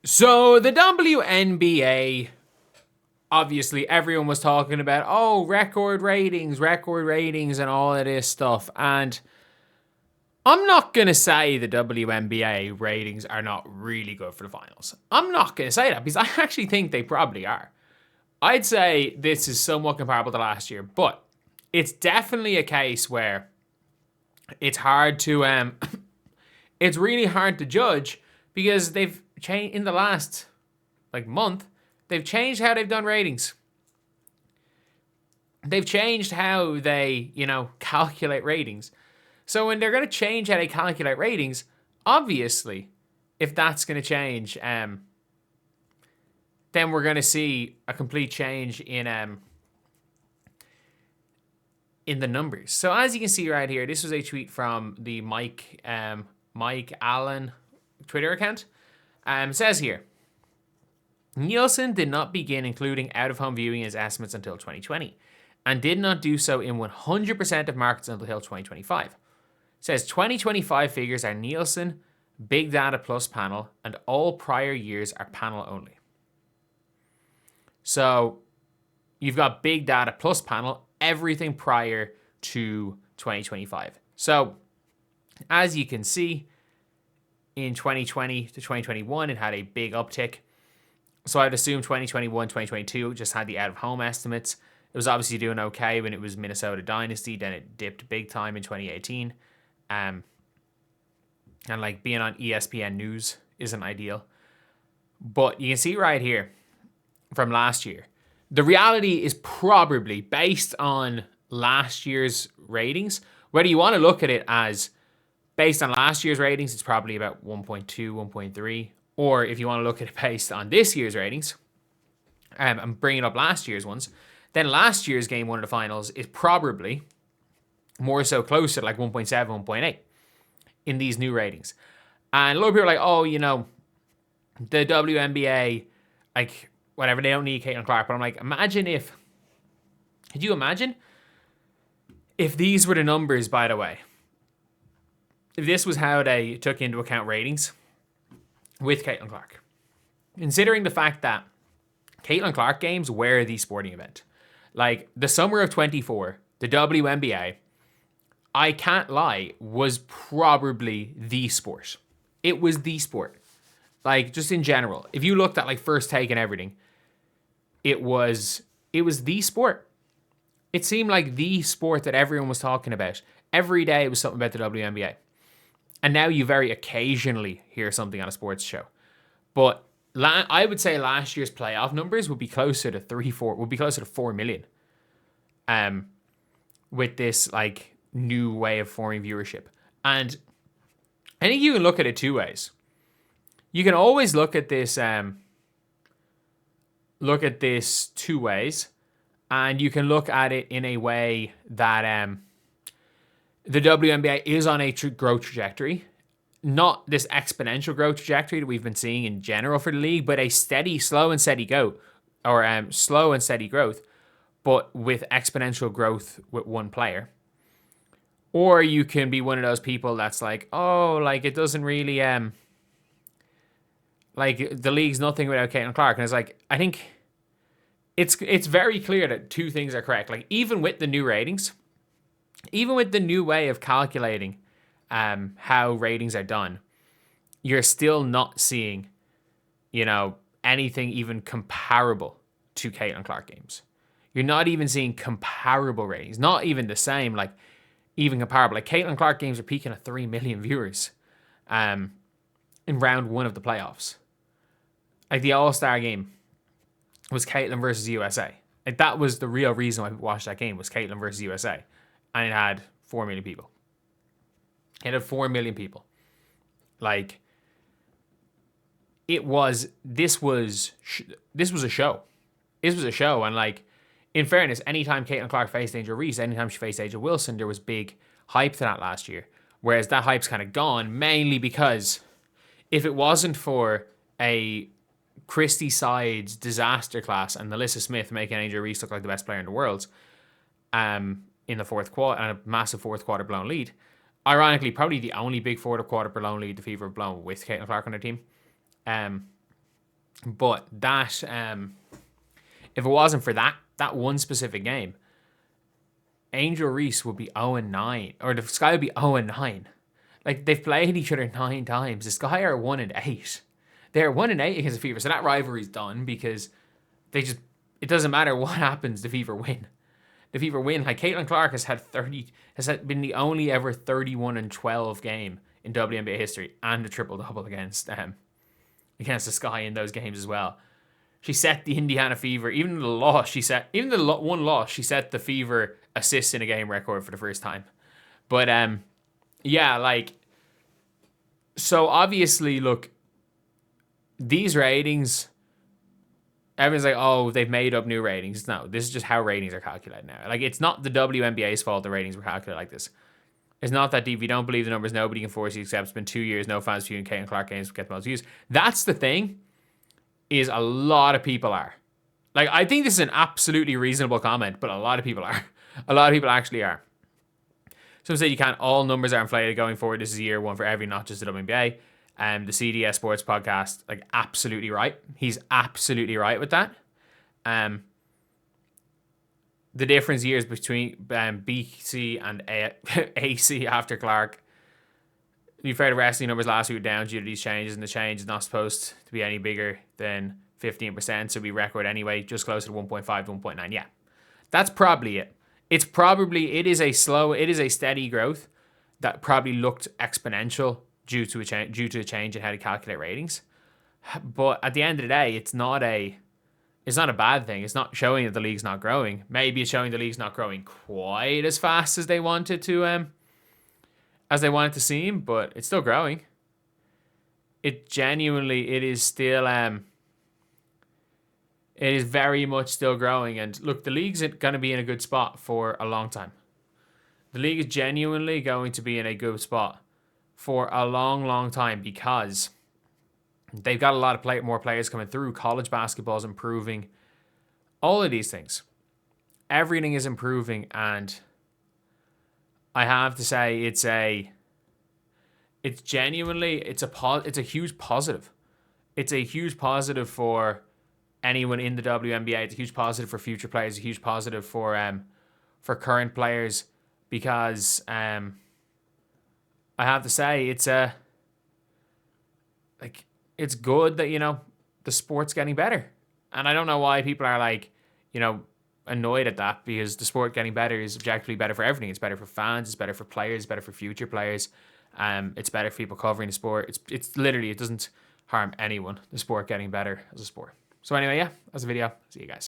So the WNBA, obviously everyone was talking about, record ratings, and all of this stuff. And I'm not going to say the WNBA ratings are not really good for the finals. I'm not going to say that because I actually think they probably are. I'd say this is somewhat comparable to last year, but it's definitely a case where it's hard to, it's really hard to judge because they've changed in the last month. They've changed how they've done ratings. They've changed how they, calculate ratings. So when they're going to change how they calculate ratings, obviously, if that's going to change, then we're going to see a complete change in the numbers. So as you can see right here, this was a tweet from the Mike Allen Twitter account. It says here, Nielsen did not begin including out-of-home viewing in his estimates until 2020, and did not do so in 100% of markets until 2025. It says 2025 figures are Nielsen, Big Data Plus panel, and all prior years are panel only. So you've got Big Data Plus panel, everything prior to 2025. So as you can see, in 2020 to 2021, it had a big uptick. So I'd assume 2021, 2022 just had the out-of-home estimates. It was obviously doing okay when it was Minnesota Dynasty. Then it dipped big time in 2018. And being on ESPN News isn't ideal. But you can see right here from last year, the reality is probably based on last year's ratings. Whether you want to look at it as based on last year's ratings, it's probably about 1.2, 1.3. Or if you want to look at it based on this year's ratings, and bringing up last year's ones, then last year's game one of the finals is probably more so closer to 1.7, 1.8 in these new ratings. And a lot of people are like, the WNBA, whatever, they don't need Caitlin Clark. But I'm like, could you imagine if these were the numbers, by the way? If this was how they took into account ratings with Caitlin Clark. Considering the fact that Caitlin Clark games were the sporting event. The summer of 24, the WNBA, I can't lie, was probably the sport. It was the sport. Just in general. If you looked at First Take and everything, it was the sport. It seemed like the sport that everyone was talking about. Every day it was something about the WNBA. And now you very occasionally hear something on a sports show. But I would say last year's playoff numbers would be closer to 4 million. With this new way of forming viewership. And I think you can look at it two ways. You can always look at this two ways. And you can look at it in a way that the WNBA is on a growth trajectory. Not this exponential growth trajectory that we've been seeing in general for the league, but a slow and steady growth, but with exponential growth with one player. Or you can be one of those people that's it doesn't really, the league's nothing without Caitlin Clark. And it's I think it's very clear that two things are correct. Even with the new ratings, even with the new way of calculating how ratings are done, you're still not seeing, anything even comparable to Caitlin Clark games. You're not even seeing comparable ratings, not even the same, even comparable. Caitlin Clark games are peaking at 3 million viewers in round one of the playoffs. The All-Star game was Caitlin versus USA. That was the real reason why people watched that game, was Caitlin versus USA. And it had 4 million people. It had 4 million people. This was a show. This was a show. And in fairness, anytime Caitlin Clark faced Angel Reese, anytime she faced Angel Wilson, there was big hype to that last year. Whereas that hype's kind of gone, mainly because if it wasn't for a Christy Sides disaster class and Alyssa Smith making Angel Reese look like the best player in the world, in the fourth quarter, and a massive fourth quarter blown lead. Ironically, probably the only big fourth quarter blown lead the Fever have blown with Caitlin Clark on their team. But that, if it wasn't for that one specific game, Angel Reese would be 0-9, or the Sky would be 0-9. Like, they've played each other 9 times. The Sky are 1-8. They're 1-8 against the Fever, so that rivalry's done because it doesn't matter what happens, the Fever win. The Fever win. Like, Caitlin Clark has been the only ever 31-12 game in WNBA history, and a triple-double against the Sky in those games as well. She set the Indiana Fever, even the one loss, she set the Fever assists in a game record for the first time. But yeah, like, so obviously, look, these ratings, everyone's like, oh, they've made up new ratings. No, this is just how ratings are calculated now. Like, it's not the WNBA's fault the ratings were calculated like this. It's not that deep. If you don't believe the numbers, nobody can force you, except it's been 2 years, no fans viewing Caitlin Clark games get the most views. That's the thing, is a lot of people are. Like, I think this is an absolutely reasonable comment, but a lot of people are. A lot of people actually are. Some say you can't, all numbers are inflated going forward. This is year one for every, not just the WNBA. The CDS Sports podcast, like, absolutely right. He's absolutely right with that. The difference years between BC and AC after Clark. You've heard of wrestling numbers last week down due to these changes, and the change is not supposed to be any bigger than 15%, so we record anyway, just closer to 1.5 to 1.9. Yeah, that's probably it. It is a steady growth that probably looked exponential due to a change in how to calculate ratings. But at the end of the day, it's not a bad thing. It's not showing that the league's not growing. Maybe it's showing the league's not growing quite as fast as they wanted to seem, but it's still growing. It is still it is very much still growing. And look, the league's going to be in a good spot for a long time. The league is genuinely going to be in a good spot for a long, long time because they've got a lot of more players coming through. College basketball is improving. All of these things. Everything is improving, and I have to say it's a huge positive. It's a huge positive for anyone in the WNBA. It's a huge positive for future players. A huge positive for current players, because I have to say it's good that the sport's getting better, and I don't know why people are annoyed at that, because the sport getting better is objectively better for everything. It's better for fans. It's better for players. It's better for future players. It's better for people covering the sport. It's literally, it doesn't harm anyone, the sport getting better as a sport. So anyway, yeah, that's the video. See you guys.